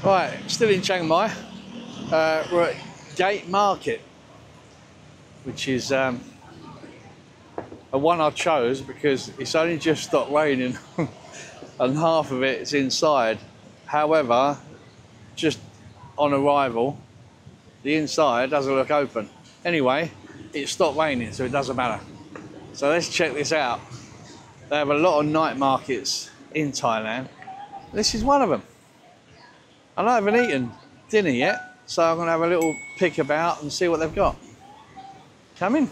Right, still in Chiang Mai. We're at Gate Market, which is a one I chose because it's only just stopped raining and half of it is inside. However, just on arrival, the inside doesn't look open. Anyway, it stopped raining, so it doesn't matter. So let's check this out. They have a lot of night markets in Thailand. This is one of them. I haven't eaten dinner yet, so I'm going to have a little pick about and see what they've got. Come in.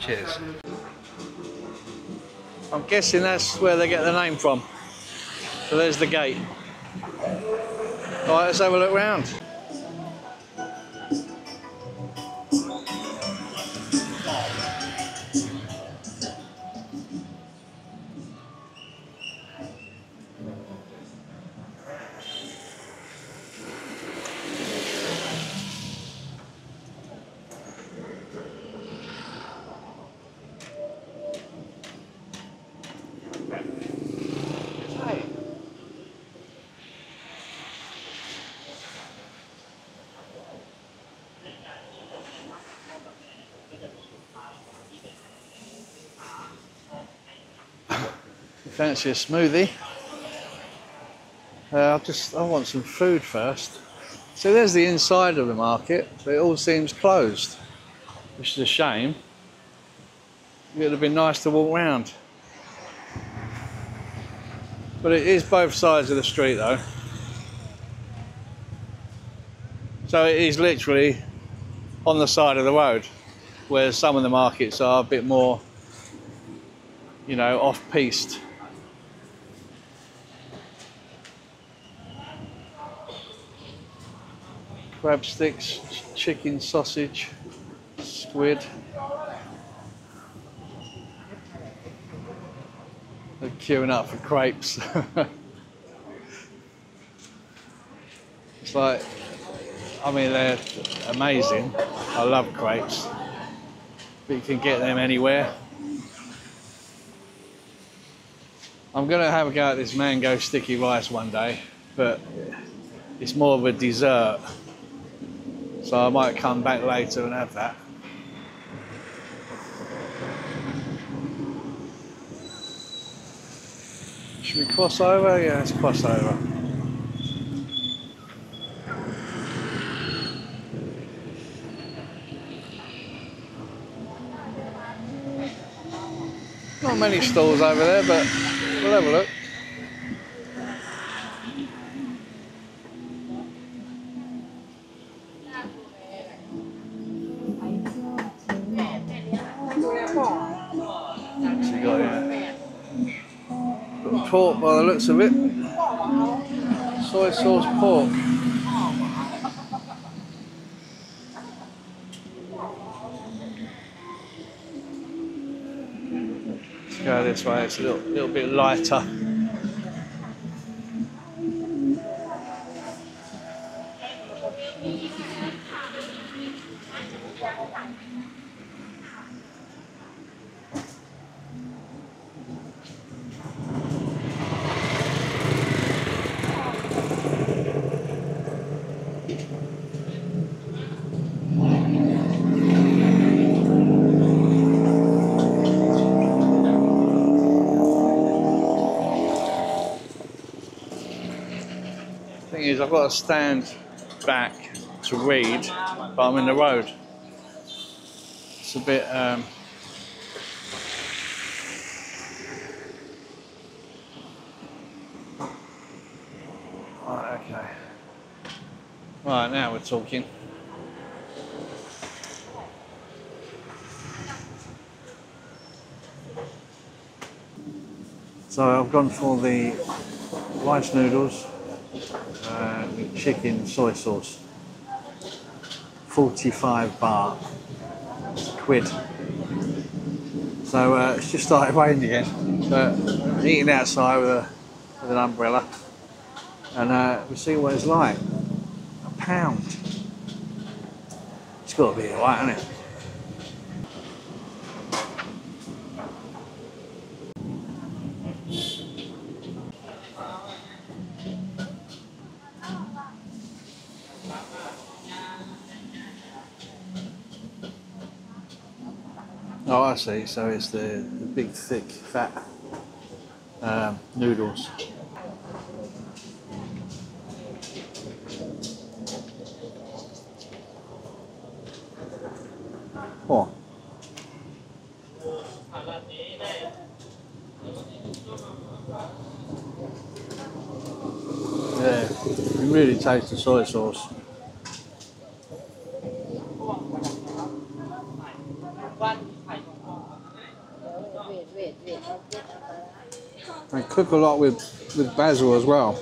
Cheers. I'm guessing that's where they get the name from. So there's the gate. All right, let's have a look round. Fancy a smoothie? I want some food first. So there's the inside of the market, but it all seems closed, which is a shame. It would have been nice to walk round. But it is both sides of the street though. So it is literally on the side of the road, whereas some of the markets are a bit more, you know, off-piste. Crab sticks, chicken, sausage, squid. They're queuing up for crepes. It's like, I mean, they're amazing. I love crepes, but you can get them anywhere. I'm gonna have a go at this mango sticky rice one day, but it's more of a dessert. So I might come back later and have that. Should we cross over? Yeah, let's cross over. Not many stalls over there, but we'll have a look. Pork by the looks of it. Soy sauce pork. Let's go this way, it's a little bit lighter. Thing is, I've got to stand back to read, but I'm in the road. It's a bit right, okay. Right, now we're talking. So I've gone for the rice noodles with chicken soy sauce. 45 baht, quid. So it's just started raining again, but eating outside with an umbrella, and we'll see what it's like. £1. It's got to be alright, hasn't it? Oh, I see. So it's the big, thick, fat noodles. Oh. Yeah, you can really taste the soy sauce. They cook a lot with basil as well.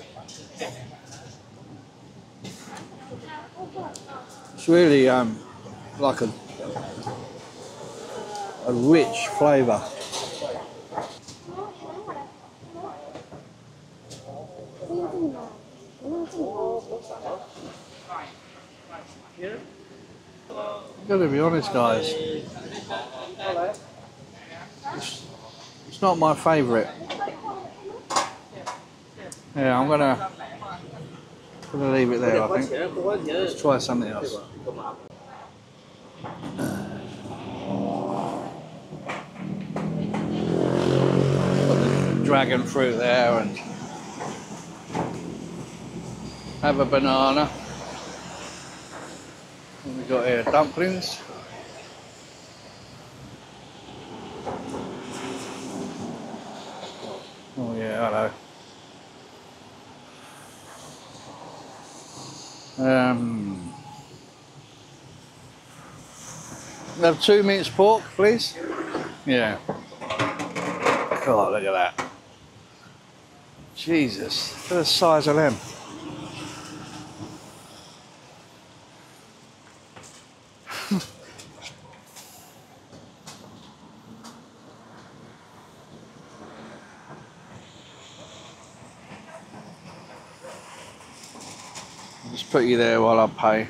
It's really like a rich flavour. I've got to be honest, guys. It's not my favourite. Yeah, I'm gonna leave it there, I think. Let's try something else. Got the dragon fruit there, and have a banana. What we got here? Dumplings. Oh yeah, hello. Have 2 minced pork, please. Yeah. God, look at that. Jesus, look at the size of them. I'll just put you there while I pay.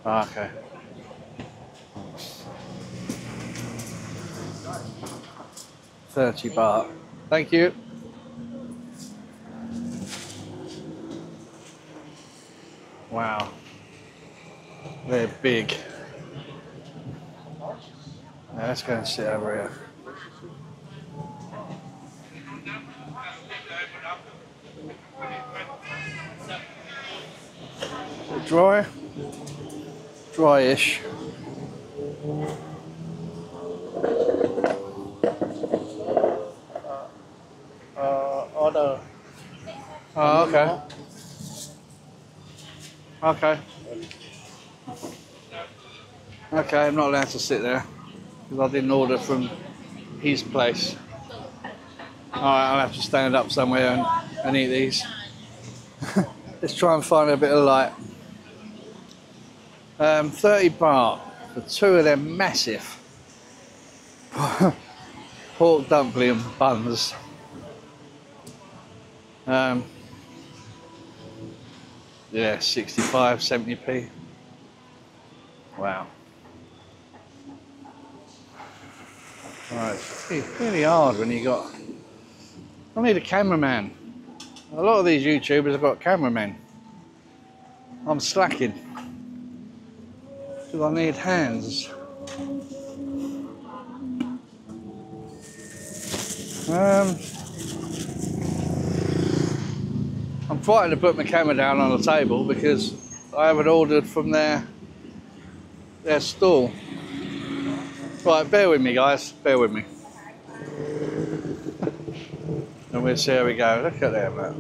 Okay. £30. Thank you. Wow. They're big. Now let's go and sit over here. Is it dry? Dry-ish. Order. Oh, okay. Okay. Okay, I'm not allowed to sit there because I didn't order from his place. Alright, I'll have to stand up somewhere and eat these. Let's try and find a bit of light. 30 baht for 2 of them massive pork dumpling buns. Yeah, 65, 70p. Wow. Right, it's really hard when you got... I need a cameraman. A lot of these YouTubers have got cameramen. I'm slacking. Because I need hands. I'm frightened to put my camera down on the table because I haven't ordered from their stall. Right, bear with me guys, bear with me. And we'll see how we go. Look at them, look.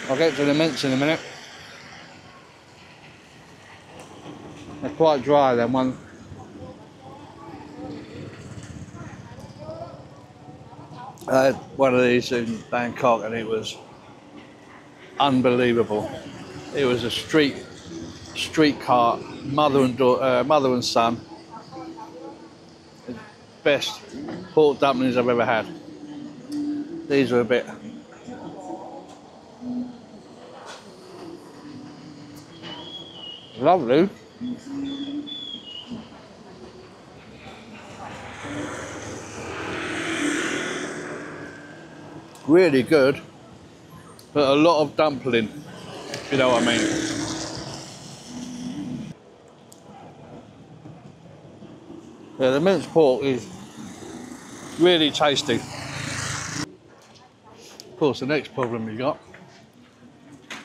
I'll get to the mince in a minute. They're quite dry, then one. I had one of these in Bangkok and it was unbelievable. It was a street cart, mother and son. Best pork dumplings I've ever had. These are a bit lovely. Really good, but a lot of dumpling, if you know what I mean. Yeah, the minced pork is really tasty. Of course, the next problem you got,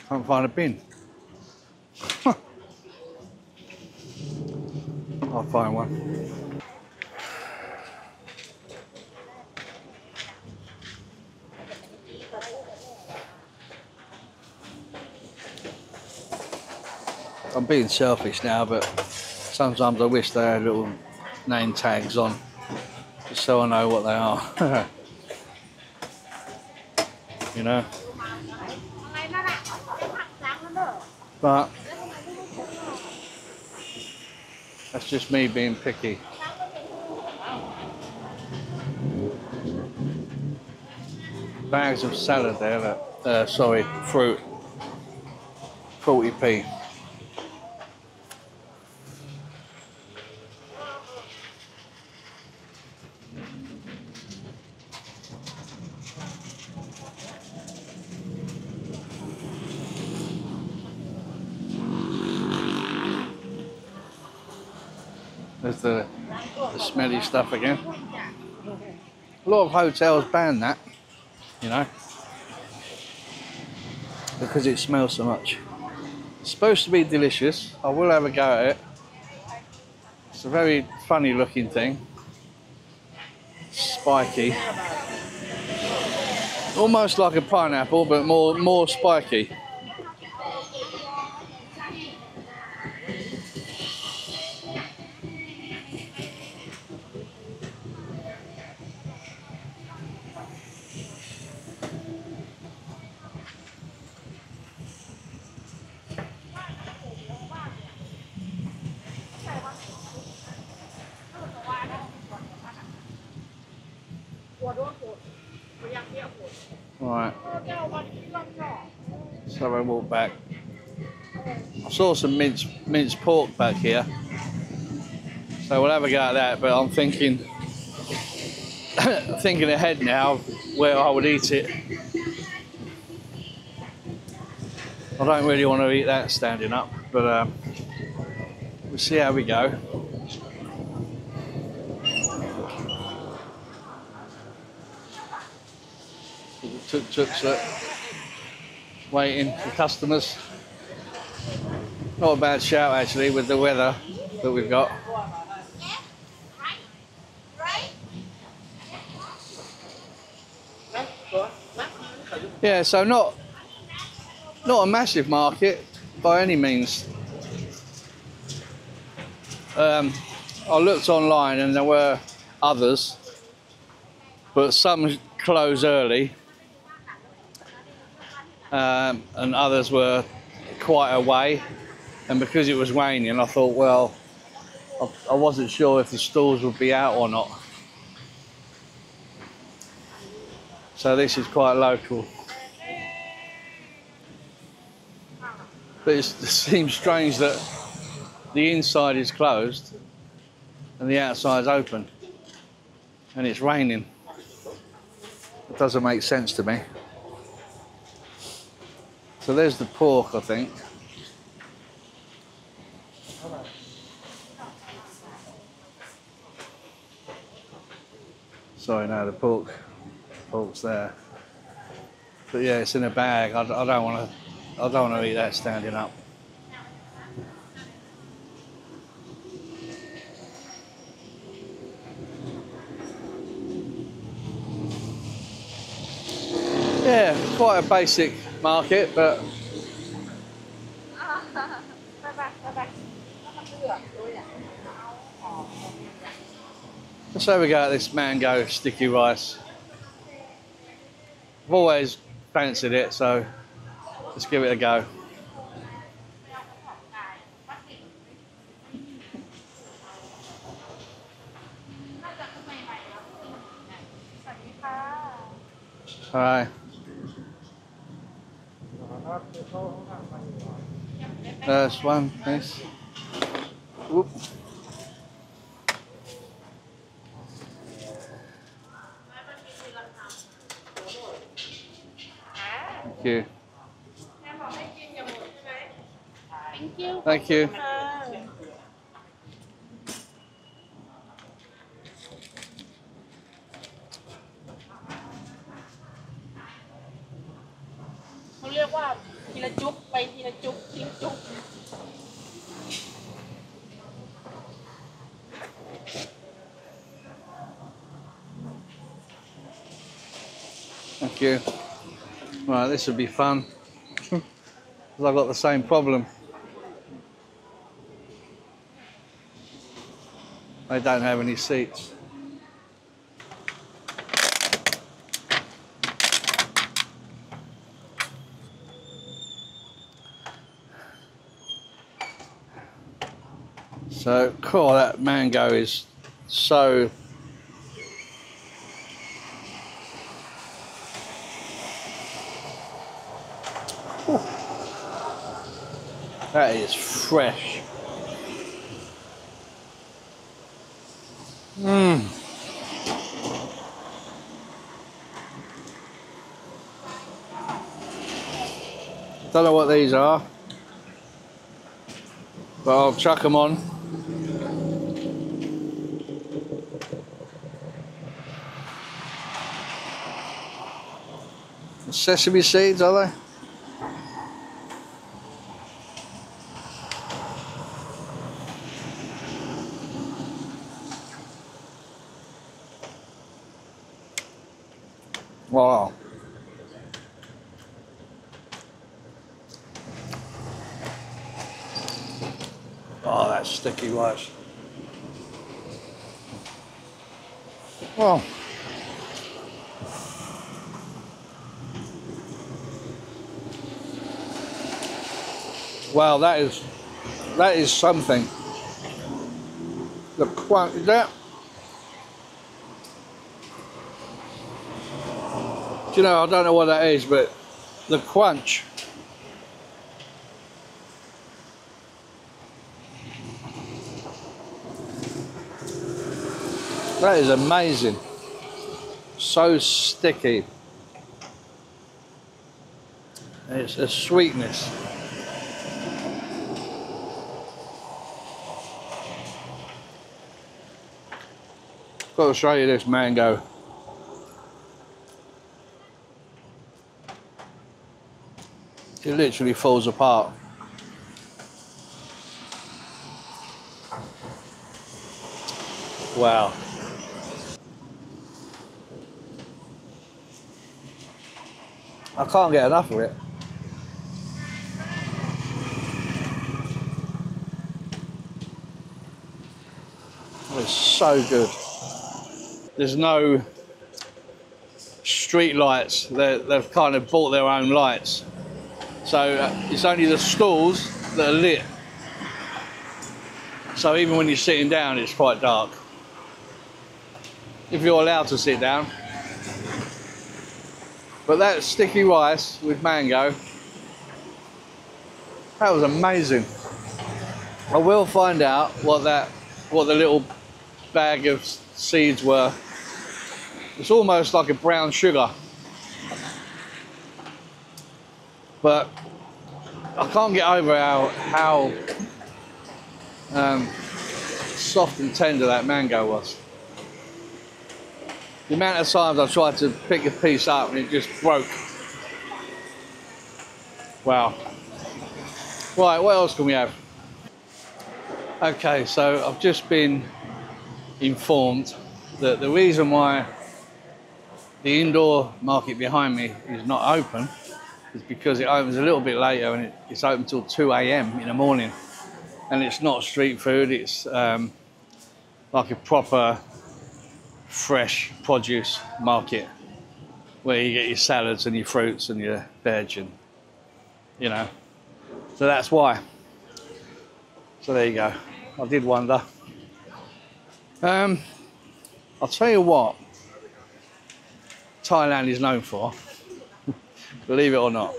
can't find a bin. I'll find one. I'm being selfish now, but sometimes I wish they had little name tags on, just so I know what they are. You know. But that's just me being picky. Bags of salad there, sorry, fruit, 40p. There's the smelly stuff again. A lot of hotels ban that, you know, because it smells so much. It's supposed to be delicious. I will have a go at it. It's a very funny looking thing. Spiky. Almost like a pineapple, but more spiky. Right, so I walk back. I saw some minced pork back here, so we'll have a go at that. But I'm thinking, thinking ahead now where I would eat it. I don't really want to eat that standing up, but we'll see how we go. Tuk-tuks waiting for customers. Not a bad shout actually with the weather that we've got. Yeah, so not a massive market by any means. I looked online and there were others, but some close early. And others were quite away, and because it was raining I thought, well, I wasn't sure if the stalls would be out or not, so this is quite local. But it seems strange that the inside is closed and the outside is open and it's raining. It doesn't make sense to me. So there's the pork, I think. Sorry, no, the pork's there. But yeah, it's in a bag. I don't want to eat that standing up. Yeah, quite a basic market, but let's have a go at this mango sticky rice. I've always fancied it, so let's give it a go. Alright. First one, please. Whoop. Thank you. Thank you. Thank you. เขาเรียกว่าทีละจุ๊บไปทีละจุ๊บทีละจุ๊บ Thank you. Right, this would be fun. Because I've got the same problem. They don't have any seats. So, cool, that mango is so that is fresh. Don't know what these are, but I'll chuck them on. Sesame seeds, are they? Wow. Oh, that's sticky rice. Well. Wow, that is something. The crunch, that. Do you know, I don't know what that is, but the crunch. That is amazing. So sticky. It's a sweetness. Got to show you this mango. It literally falls apart. Wow. I can't get enough of it. It's so good. There's no street lights. They've kind of bought their own lights. So it's only the stalls that are lit. So even when you're sitting down, it's quite dark. If you're allowed to sit down. But that sticky rice with mango, that was amazing. I will find out what the little bag of seeds were. It's almost like a brown sugar. But I can't get over how soft and tender that mango was. The amount of times I tried to pick a piece up and it just broke. Wow. Right, what else can we have? Okay, so I've just been informed that the reason why the indoor market behind me is not open is because it opens a little bit later and it's open till 2 a.m. in the morning. And it's not street food, it's like a proper fresh produce market where you get your salads and your fruits and your veg and, you know. So that's why. So there you go. I did wonder. I'll tell you what Thailand is known for, believe it or not,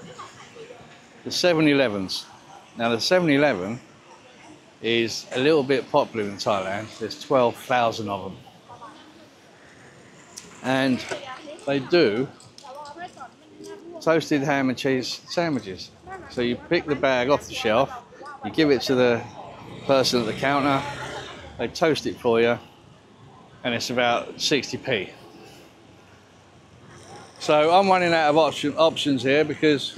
the 7-Elevens. Now the 7-Eleven is a little bit popular in Thailand. There's 12,000 of them. And they do toasted ham and cheese sandwiches. So you pick the bag off the shelf, you give it to the person at the counter, they toast it for you, and it's about 60p. So I'm running out of options here because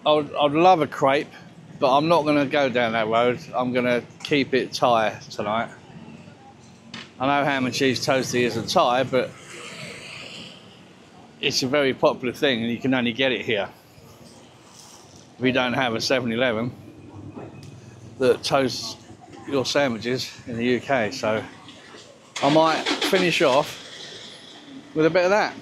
I'd love a crepe, but I'm not going to go down that road. I'm going to keep it Thai tonight. I know ham and cheese toasty isn't Thai, but it's a very popular thing and you can only get it here. We don't have a 7-Eleven that toasts your sandwiches in the UK, so I might finish off with a bit of that.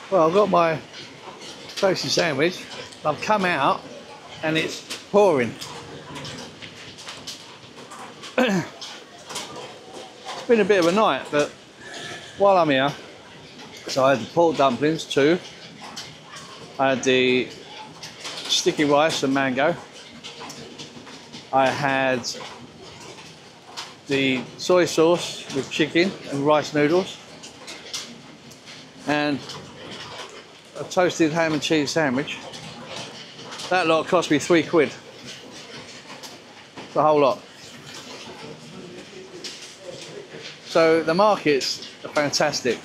Well, I've got my toasty sandwich. I've come out and it's pouring. It's been a bit of a night, but while I'm here, so I had the pork dumplings too. I had the sticky rice and mango. I had the soy sauce with chicken and rice noodles. And a toasted ham and cheese sandwich. That lot cost me £3. The whole lot. So the markets are fantastic.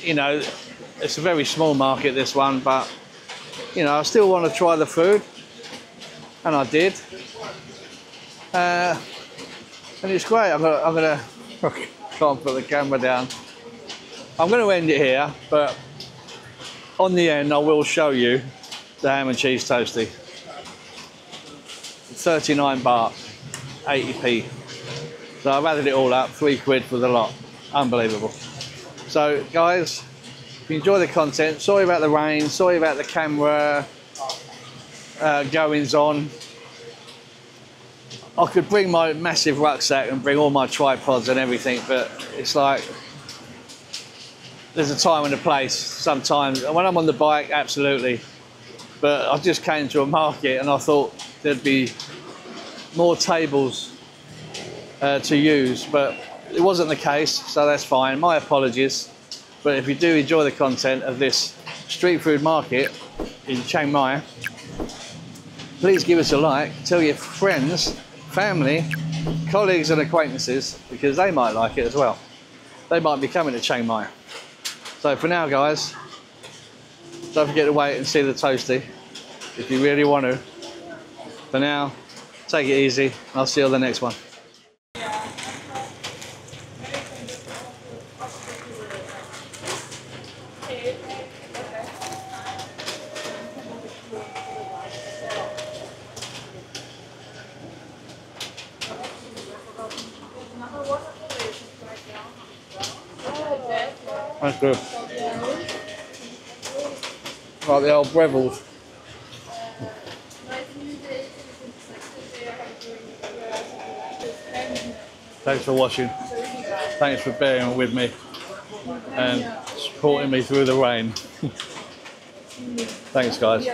You know, it's a very small market, this one, but you know, I still want to try the food, and I did. And it's great. I'm gonna can't put the camera down. I'm going to end it here, but on the end I will show you the ham and cheese toasty. 39 baht, 80p. So I've added it all up, £3 for the lot. Unbelievable. So guys, if you enjoy the content, sorry about the rain, sorry about the camera goings on. I could bring my massive rucksack and bring all my tripods and everything, but it's like, there's a time and a place sometimes. When I'm on the bike, absolutely. But I just came to a market and I thought there'd be more tables to use, but it wasn't the case, so that's fine. My apologies. But if you do enjoy the content of this street food market in Chiang Mai, please give us a like, tell your friends, family, colleagues and acquaintances, because they might like it as well. They might be coming to Chiang Mai. So for now guys, don't forget to wait and see the toasty if you really want to. For now, take it easy. I'll see you on the next one. That's good. Like the old Breville's. Thanks for watching. Thanks for bearing with me and supporting me through the rain. Thanks guys.